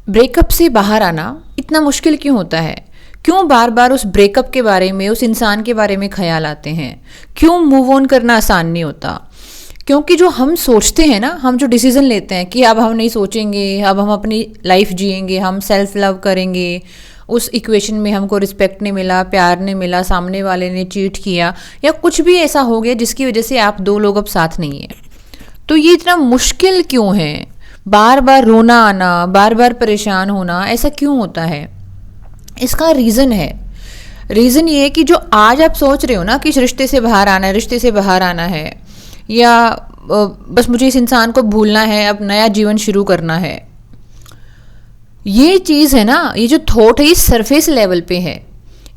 Breakup से बाहर आना इतना मुश्किल क्यों होता है? क्यों बार बार उस ब्रेकअप के बारे में, उस इंसान के बारे में ख्याल आते हैं? क्यों मूव ऑन करना आसान नहीं होता? क्योंकि जो हम सोचते हैं ना, हम जो डिसीजन लेते हैं कि अब हम नहीं सोचेंगे, अब हम अपनी लाइफ जिएंगे, हम सेल्फ लव करेंगे, उस इक्वेशन में हमको रिस्पेक्ट नहीं मिला, प्यार नहीं मिला, सामने वाले ने चीट किया या कुछ भी ऐसा हो गया जिसकी वजह से आप दो लोग अब साथ नहीं हैं, तो ये इतना मुश्किल क्यों है? बार बार रोना आना, बार बार परेशान होना, ऐसा क्यों होता है? इसका रीज़न है। रीज़न ये है कि जो आज आप सोच रहे हो ना कि इस रिश्ते से बाहर आना है, रिश्ते से बाहर आना है, या बस मुझे इस इंसान को भूलना है, अब नया जीवन शुरू करना है, ये चीज़ है ना, ये जो थॉट है ये सरफेस लेवल पे है,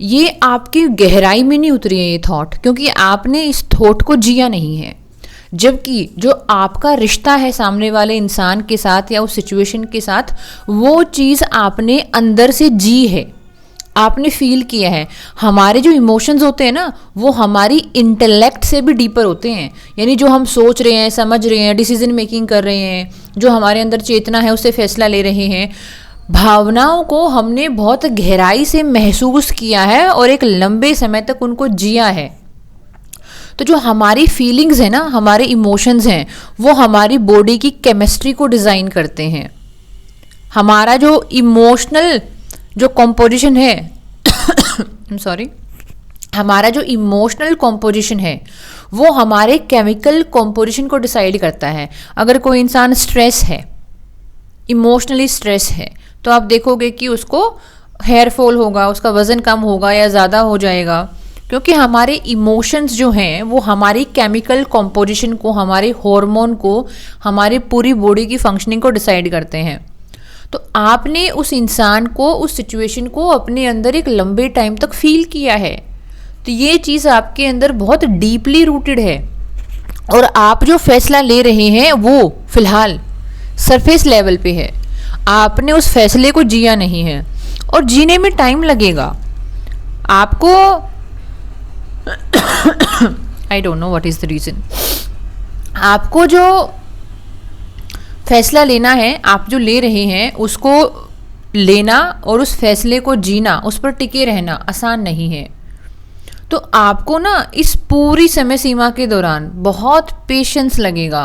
ये आपकी गहराई में नहीं उतरी है ये थॉट, क्योंकि आपने इस थॉट को जिया नहीं है। जबकि जो आपका रिश्ता है सामने वाले इंसान के साथ या उस सिचुएशन के साथ, वो चीज़ आपने अंदर से जी है, आपने फील किया है। हमारे जो इमोशंस होते हैं ना, वो हमारी इंटेलेक्ट से भी डीपर होते हैं। यानी जो हम सोच रहे हैं, समझ रहे हैं, डिसीजन मेकिंग कर रहे हैं, जो हमारे अंदर चेतना है उससे फैसला ले रहे हैं, भावनाओं को हमने बहुत गहराई से महसूस किया है और एक लंबे समय तक उनको जिया है। तो जो हमारी फीलिंग्स है ना, हमारे इमोशंस हैं, वो हमारी बॉडी की केमिस्ट्री को डिज़ाइन करते हैं। हमारा जो इमोशनल जो कॉम्पोजिशन है सॉरी, हमारा जो इमोशनल कॉम्पोजिशन है वो हमारे केमिकल कॉम्पोजिशन को डिसाइड करता है। अगर कोई इंसान स्ट्रेस है, इमोशनली स्ट्रेस है, तो आप देखोगे कि उसको हेयर फॉल होगा, उसका वज़न कम होगा या ज़्यादा हो जाएगा, क्योंकि हमारे इमोशंस जो हैं वो हमारी केमिकल कॉम्पोजिशन को, हमारे हार्मोन को, हमारी पूरी बॉडी की फंक्शनिंग को डिसाइड करते हैं। तो आपने उस इंसान को, उस सिचुएशन को अपने अंदर एक लंबे टाइम तक फील किया है, तो ये चीज़ आपके अंदर बहुत डीपली रूटेड है। और आप जो फैसला ले रहे हैं वो फिलहाल सरफेस लेवल पे है, आपने उस फैसले को जिया नहीं है और जीने में टाइम लगेगा आपको। I don't know what is the reason. आपको जो फैसला लेना है, आप जो ले रहे हैं, उसको लेना और उस फैसले को जीना, उस पर टिके रहना आसान नहीं है। तो आपको ना इस पूरी समय सीमा के दौरान बहुत पेशेंस लगेगा।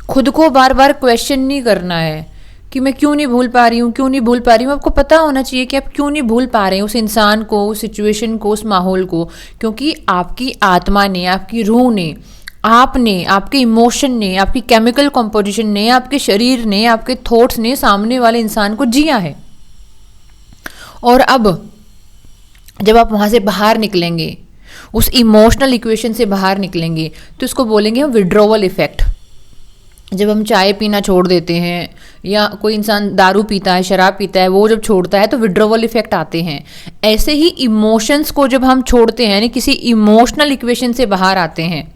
खुद को बार बार क्वेश्चन नहीं करना है कि मैं क्यों नहीं भूल पा रही हूँ, क्यों नहीं भूल पा रही हूँ। आपको पता होना चाहिए कि आप क्यों नहीं भूल पा रहे हैं उस इंसान को, उस सिचुएशन को, उस माहौल को, क्योंकि आपकी आत्मा ने, आपकी रूह ने, आपने, आपके इमोशन ने, आपकी केमिकल कंपोजिशन ने, आपके शरीर ने, आपके थॉट्स ने सामने वाले इंसान को जिया है। और अब जब आप वहाँ से बाहर निकलेंगे, उस इमोशनल इक्वेशन से बाहर निकलेंगे, तो इसको बोलेंगे हम विड्रॉवल इफेक्ट। जब हम चाय पीना छोड़ देते हैं या कोई इंसान दारू पीता है, शराब पीता है, वो जब छोड़ता है तो विड्रॉवल इफेक्ट आते हैं। ऐसे ही इमोशंस को जब हम छोड़ते हैं, यानी किसी इमोशनल इक्वेशन से बाहर आते हैं,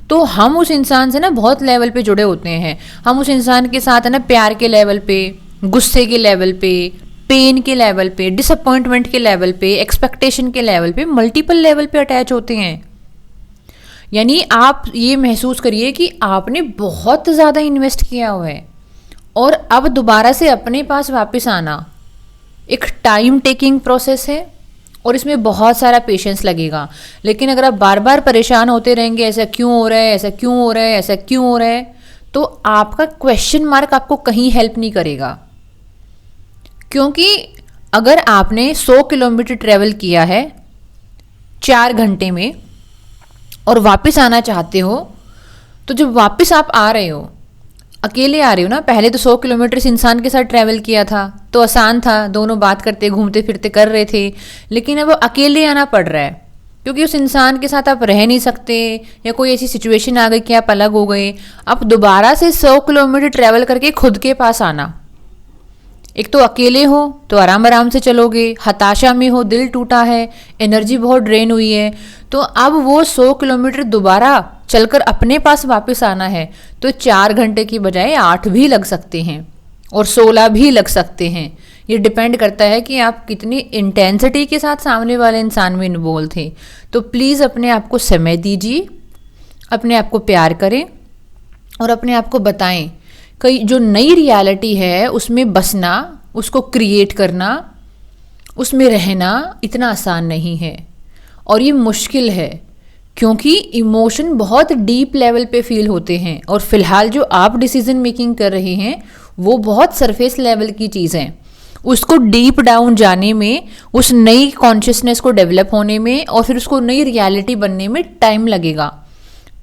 तो हम उस इंसान से ना बहुत लेवल पे जुड़े होते हैं। हम उस इंसान के साथ है ना प्यार के लेवल पे, गुस्से के लेवल पे, पेन के लेवल पे, डिसअपॉइंटमेंट के लेवल पे, एक्सपेक्टेशन के लेवल पे, मल्टीपल लेवल पे अटैच होते हैं। यानी आप ये महसूस करिए कि आपने बहुत ज़्यादा इन्वेस्ट किया हुआ है और अब दोबारा से अपने पास वापस आना एक टाइम टेकिंग प्रोसेस है और इसमें बहुत सारा पेशेंस लगेगा। लेकिन अगर आप बार बार परेशान होते रहेंगे, ऐसा क्यों हो रहा है, ऐसा क्यों हो रहा है, ऐसा क्यों हो रहा है, तो आपका क्वेश्चन मार्क आपको कहीं हेल्प नहीं करेगा। क्योंकि अगर आपने 100 किलोमीटर ट्रेवल किया है 4 घंटे में और वापस आना चाहते हो, तो जब वापस आप आ रहे हो, अकेले आ रहे हो ना, पहले तो 100 किलोमीटर इस इंसान के साथ ट्रैवल किया था तो आसान था, दोनों बात करते घूमते फिरते कर रहे थे। लेकिन अब अकेले आना पड़ रहा है क्योंकि उस इंसान के साथ आप रह नहीं सकते या कोई ऐसी सिचुएशन आ गई कि आप अलग हो गए। अब दोबारा से 100 किलोमीटर ट्रैवल करके खुद के पास आना, एक तो अकेले हो तो आराम आराम से चलोगे, हताशा में हो, दिल टूटा है, एनर्जी बहुत ड्रेन हुई है, तो अब वो 100 किलोमीटर दोबारा चलकर अपने पास वापस आना है तो 4 घंटे की बजाय 8 भी लग सकते हैं और 16 भी लग सकते हैं। ये डिपेंड करता है कि आप कितनी इंटेंसिटी के साथ सामने वाले इंसान में इन्वॉल्व थे। तो प्लीज़ अपने आप को समय दीजिए, अपने आप को प्यार करें और अपने आप को बताएं कई जो नई रियलिटी है उसमें बसना उसको क्रिएट करना, उसमें रहना इतना आसान नहीं है और ये मुश्किल है, क्योंकि इमोशन बहुत डीप लेवल पे फील होते हैं और फिलहाल जो आप डिसीजन मेकिंग कर रहे हैं वो बहुत सरफेस लेवल की चीज़ है। उसको डीप डाउन जाने में, उस नई कॉन्शियसनेस को डेवलप होने में और फिर उसको नई रियलिटी बनने में टाइम लगेगा।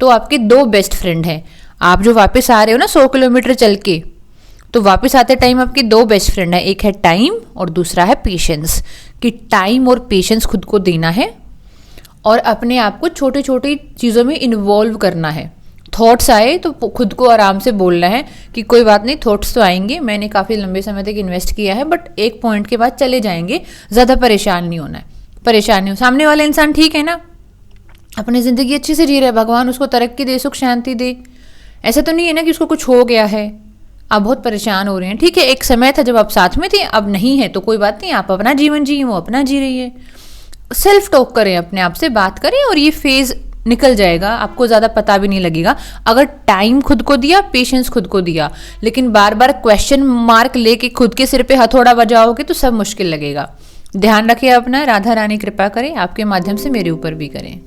तो आपके दो बेस्ट फ्रेंड हैं। आप जो वापस आ रहे हो ना 100 किलोमीटर चल के, तो वापस आते टाइम आपके दो बेस्ट फ्रेंड हैं, एक है टाइम और दूसरा है पेशेंस। कि टाइम और पेशेंस खुद को देना है और अपने आप को छोटी छोटी चीज़ों में इन्वॉल्व करना है। थॉट्स आए तो खुद को आराम से बोलना है कि कोई बात नहीं, थॉट्स तो आएंगे, मैंने काफ़ी लंबे समय तक इन्वेस्ट किया है, बट एक पॉइंट के बाद चले जाएंगे, ज़्यादा परेशान नहीं होना है। परेशान नहीं हो, सामने वाला इंसान ठीक है ना, अपनी ज़िंदगी अच्छे से जी रहा है, भगवान उसको तरक्की दे, सुख शांति दे। ऐसा तो नहीं है ना कि उसको कुछ हो गया है, आप बहुत परेशान हो रहे हैं। ठीक है, एक समय था जब आप साथ में थे, अब नहीं है तो कोई बात नहीं, आप अपना जीवन जिए, वो अपना जी रही है। सेल्फ टॉक करें, अपने आप से बात करें और ये फेज निकल जाएगा, आपको ज़्यादा पता भी नहीं लगेगा। अगर टाइम खुद को दिया, पेशेंस खुद को दिया, लेकिन बार बार क्वेश्चन मार्क लेके खुद के सिर पे हथौड़ा बजाओगे तो सब मुश्किल लगेगा। ध्यान रखिए अपना, राधा रानी कृपा करें, आपके माध्यम से मेरे ऊपर भी करें।